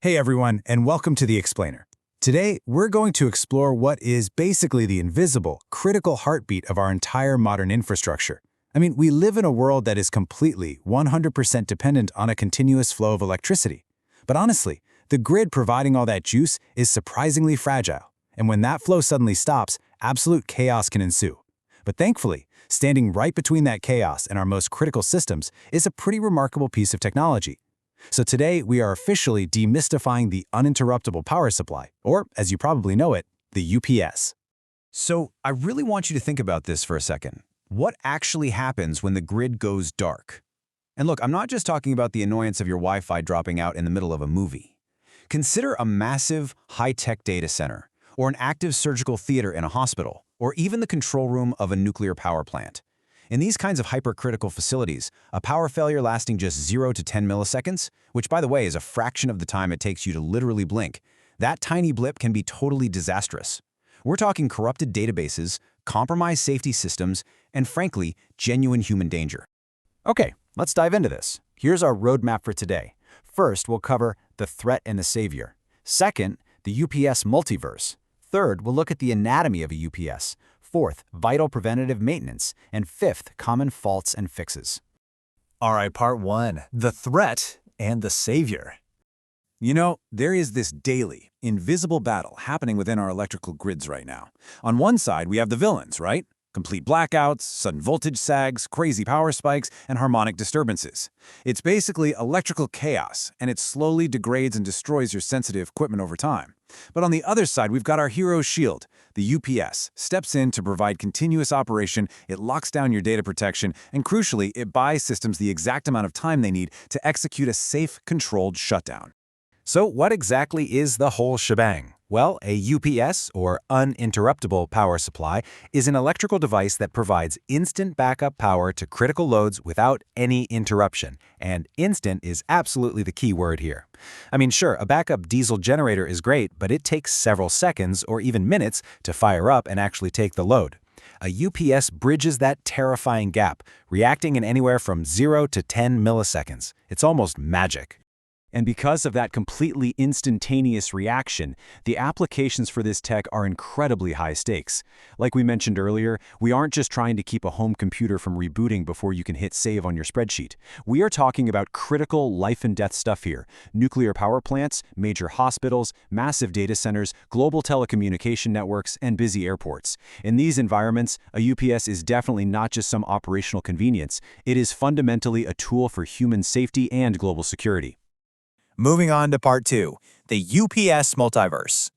Hey everyone, and welcome to The Explainer. Today, we're going to explore what is basically the invisible, critical heartbeat of our entire modern infrastructure. We live in a world that is completely, 100% dependent on a continuous flow of electricity. But honestly, the grid providing all that juice is surprisingly fragile. And when that flow suddenly stops, absolute chaos can ensue. But thankfully, standing right between that chaos and our most critical systems is a pretty remarkable piece of technology. So today, we are officially demystifying the uninterruptible power supply, or as you probably know it, the UPS. So I really want you to think about this for a second. What actually happens when the grid goes dark? And look, I'm not just talking about the annoyance of your Wi-Fi dropping out in the middle of a movie. Consider a massive, high-tech data center, or an active surgical theater in a hospital, or even the control room of a nuclear power plant. In these kinds of hypercritical facilities, a power failure lasting just 0 to 10 milliseconds, which by the way is a fraction of the time it takes you to literally blink, that tiny blip can be totally disastrous. We're talking corrupted databases, compromised safety systems, and frankly, genuine human danger. Okay, let's dive into this. Here's our roadmap for today. First, we'll cover the threat and the savior. Second, the UPS multiverse. Third, we'll look at the anatomy of a UPS. Fourth, vital preventative maintenance. And fifth, common faults and fixes. All right, part one, the threat and the savior. There is this daily, invisible battle happening within our electrical grids right now. On one side, we have the villains, right? Complete blackouts, sudden voltage sags, crazy power spikes, and harmonic disturbances. It's basically electrical chaos, and it slowly degrades and destroys your sensitive equipment over time. But on the other side, we've got our hero shield. The UPS steps in to provide continuous operation, it locks down your data protection, and crucially, it buys systems the exact amount of time they need to execute a safe, controlled shutdown. So what exactly is the whole shebang? Well, a UPS, or Uninterruptible Power Supply, is an electrical device that provides instant backup power to critical loads without any interruption. And instant is absolutely the key word here. Sure, a backup diesel generator is great, but it takes several seconds or even minutes to fire up and actually take the load. A UPS bridges that terrifying gap, reacting in anywhere from 0 to 10 milliseconds. It's almost magic. And because of that completely instantaneous reaction, the applications for this tech are incredibly high stakes. Like we mentioned earlier, we aren't just trying to keep a home computer from rebooting before you can hit save on your spreadsheet. We are talking about critical life and death stuff here. Nuclear power plants, major hospitals, massive data centers, global telecommunication networks, and busy airports. In these environments, a UPS is definitely not just some operational convenience. It is fundamentally a tool for human safety and global security. Moving on to part two, the UPS multiverse.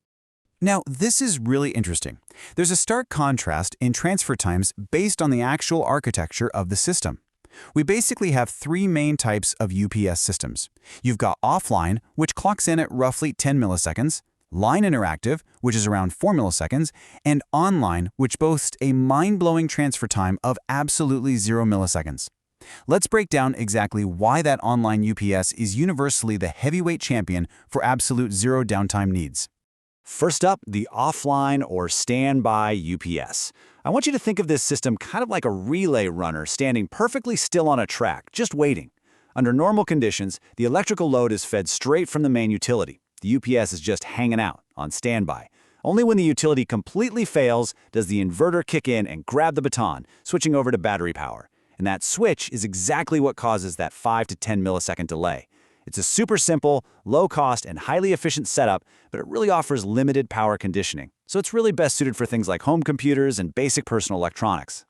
Now, this is really interesting. There's a stark contrast in transfer times based on the actual architecture of the system. We basically have three main types of UPS systems. You've got offline, which clocks in at roughly 10 milliseconds, line interactive, which is around 4 milliseconds, and online, which boasts a mind-blowing transfer time of absolutely 0 milliseconds. Let's break down exactly why that online UPS is universally the heavyweight champion for absolute zero downtime needs. First up, the offline or standby UPS. I want you to think of this system kind of like a relay runner standing perfectly still on a track, just waiting. Under normal conditions, the electrical load is fed straight from the main utility. The UPS is just hanging out on standby. Only when the utility completely fails does the inverter kick in and grab the baton, switching over to battery power. And that switch is exactly what causes that 5 to 10 millisecond delay. It's a super simple, low-cost, and highly efficient setup, but it really offers limited power conditioning. So it's really best suited for things like home computers and basic personal electronics.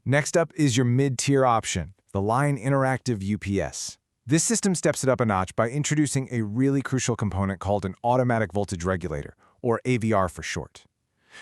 Next up is your mid-tier option, the Line Interactive UPS. This system steps it up a notch by introducing a really crucial component called an automatic voltage regulator, or AVR for short.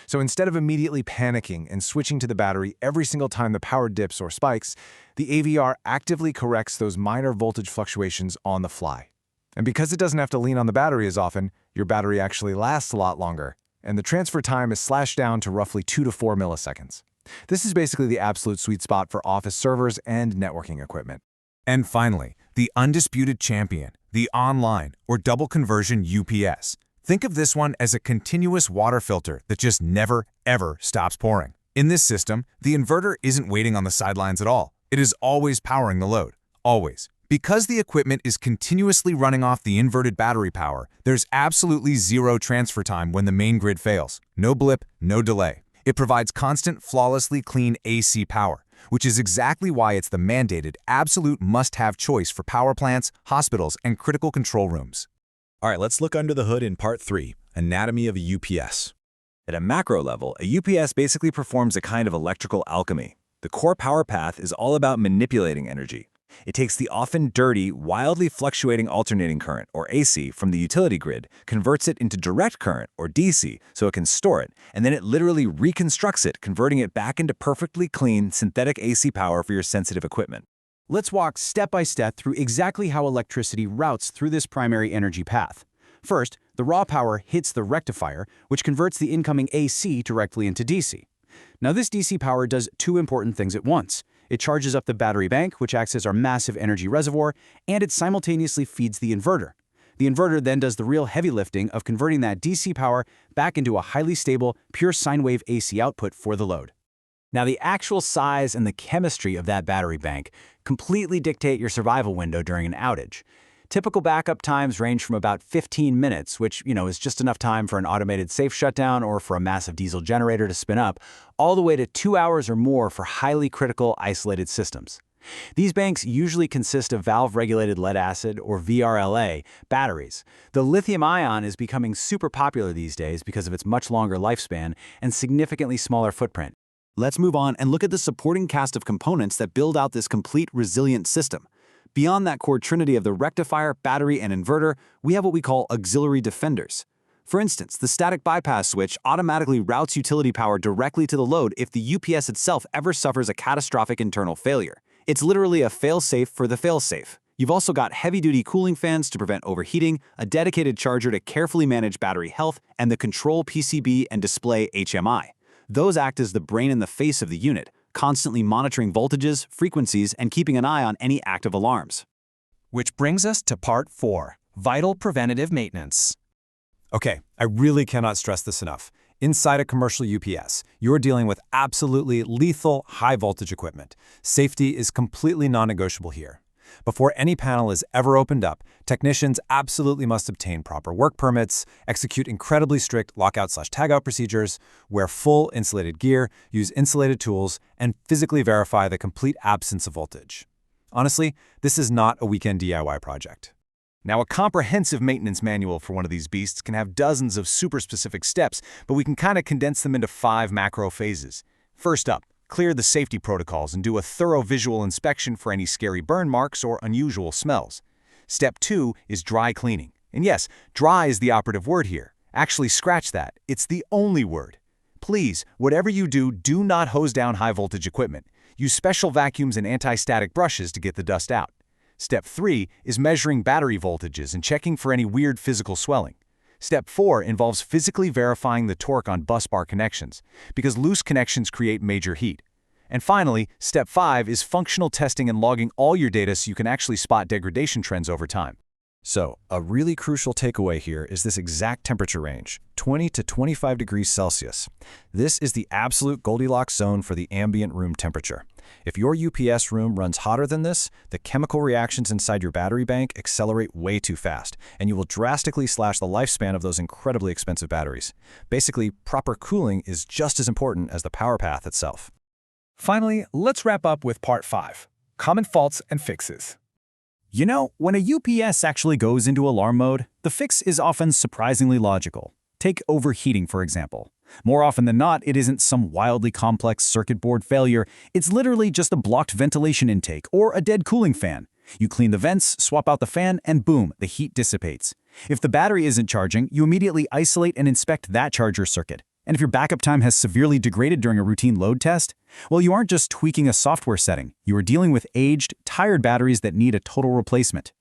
So instead of immediately panicking and switching to the battery every single time the power dips or spikes, the AVR actively corrects those minor voltage fluctuations on the fly. And because it doesn't have to lean on the battery as often, your battery actually lasts a lot longer, and the transfer time is slashed down to roughly 2 to 4 milliseconds. This is basically the absolute sweet spot for office servers and networking equipment. And finally, the undisputed champion, the online or double conversion UPS. Think of this one as a continuous water filter that just never, ever stops pouring. In this system, the inverter isn't waiting on the sidelines at all. It is always powering the load. Always. Because the equipment is continuously running off the inverted battery power, there's absolutely zero transfer time when the main grid fails. No blip, no delay. It provides constant, flawlessly clean AC power, which is exactly why it's the mandated, absolute must-have choice for power plants, hospitals, and critical control rooms. All right, let's look under the hood in Part 3, Anatomy of a UPS. At a macro level, a UPS basically performs a kind of electrical alchemy. The core power path is all about manipulating energy. It takes the often dirty, wildly fluctuating alternating current, or AC, from the utility grid, converts it into direct current, or DC, so it can store it, and then it literally reconstructs it, converting it back into perfectly clean, synthetic AC power for your sensitive equipment. Let's walk step by step through exactly how electricity routes through this primary energy path. First, the raw power hits the rectifier, which converts the incoming AC directly into DC. Now, this DC power does two important things at once. It charges up the battery bank, which acts as our massive energy reservoir, and it simultaneously feeds the inverter. The inverter then does the real heavy lifting of converting that DC power back into a highly stable, pure sine wave AC output for the load. Now, the actual size and the chemistry of that battery bank completely dictate your survival window during an outage. Typical backup times range from about 15 minutes, which, is just enough time for an automated safe shutdown or for a massive diesel generator to spin up, all the way to 2 hours or more for highly critical isolated systems. These banks usually consist of valve-regulated lead-acid, or VRLA, batteries. The lithium-ion is becoming super popular these days because of its much longer lifespan and significantly smaller footprint. Let's move on and look at the supporting cast of components that build out this complete, resilient system. Beyond that core trinity of the rectifier, battery, and inverter, we have what we call auxiliary defenders. For instance, the static bypass switch automatically routes utility power directly to the load if the UPS itself ever suffers a catastrophic internal failure. It's literally a fail-safe for the fail-safe. You've also got heavy-duty cooling fans to prevent overheating, a dedicated charger to carefully manage battery health, and the control PCB and display HMI. Those act as the brain and the face of the unit, constantly monitoring voltages, frequencies, and keeping an eye on any active alarms. Which brings us to Part 4, Vital Preventative Maintenance. Okay, I really cannot stress this enough. Inside a commercial UPS, you're dealing with absolutely lethal high-voltage equipment. Safety is completely non-negotiable here. Before any panel is ever opened up, technicians absolutely must obtain proper work permits, execute incredibly strict lockout/tagout procedures, wear full insulated gear, use insulated tools, and physically verify the complete absence of voltage. Honestly, this is not a weekend DIY project. Now, a comprehensive maintenance manual for one of these beasts can have dozens of super specific steps, but we can kind of condense them into 5 macro phases. First up, clear the safety protocols and do a thorough visual inspection for any scary burn marks or unusual smells. Step 2 is dry cleaning. And yes, dry is the operative word here. Actually, scratch that. It's the only word. Please, whatever you do, do not hose down high-voltage equipment. Use special vacuums and anti-static brushes to get the dust out. Step 3 is measuring battery voltages and checking for any weird physical swelling. Step 4 involves physically verifying the torque on bus bar connections, because loose connections create major heat. And finally, Step 5 is functional testing and logging all your data so you can actually spot degradation trends over time. So, a really crucial takeaway here is this exact temperature range, 20 to 25 degrees Celsius. This is the absolute Goldilocks zone for the ambient room temperature. If your UPS room runs hotter than this, the chemical reactions inside your battery bank accelerate way too fast, and you will drastically slash the lifespan of those incredibly expensive batteries. Basically, proper cooling is just as important as the power path itself. Finally, let's wrap up with Part 5, Common Faults and Fixes. When a UPS actually goes into alarm mode, the fix is often surprisingly logical. Take overheating, for example. More often than not, it isn't some wildly complex circuit board failure. It's literally just a blocked ventilation intake or a dead cooling fan. You clean the vents, swap out the fan, and boom, the heat dissipates. If the battery isn't charging, you immediately isolate and inspect that charger circuit. And if your backup time has severely degraded during a routine load test, well, you aren't just tweaking a software setting. You are dealing with aged, tired batteries that need a total replacement.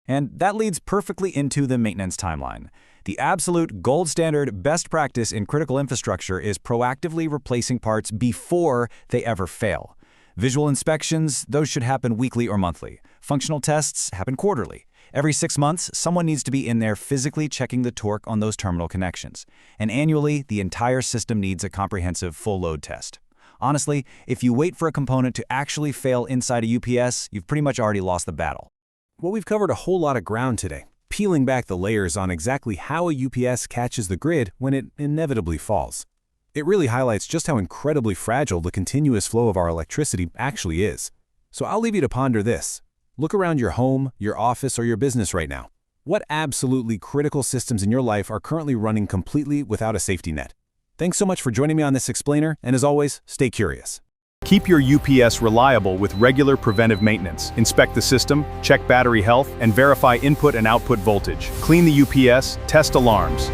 And that leads perfectly into the maintenance timeline. The absolute gold standard best practice in critical infrastructure is proactively replacing parts before they ever fail. Visual inspections, those should happen weekly or monthly. Functional tests happen quarterly. Every 6 months, someone needs to be in there physically checking the torque on those terminal connections. And annually, the entire system needs a comprehensive full load test. Honestly, if you wait for a component to actually fail inside a UPS, you've pretty much already lost the battle. Well, we've covered a whole lot of ground today, peeling back the layers on exactly how a UPS catches the grid when it inevitably falls. It really highlights just how incredibly fragile the continuous flow of our electricity actually is. So I'll leave you to ponder this. Look around your home, your office, or your business right now. What absolutely critical systems in your life are currently running completely without a safety net? Thanks so much for joining me on this explainer, and as always, stay curious. Keep your UPS reliable with regular preventive maintenance. Inspect the system, check battery health, and verify input and output voltage. Clean the UPS, test alarms.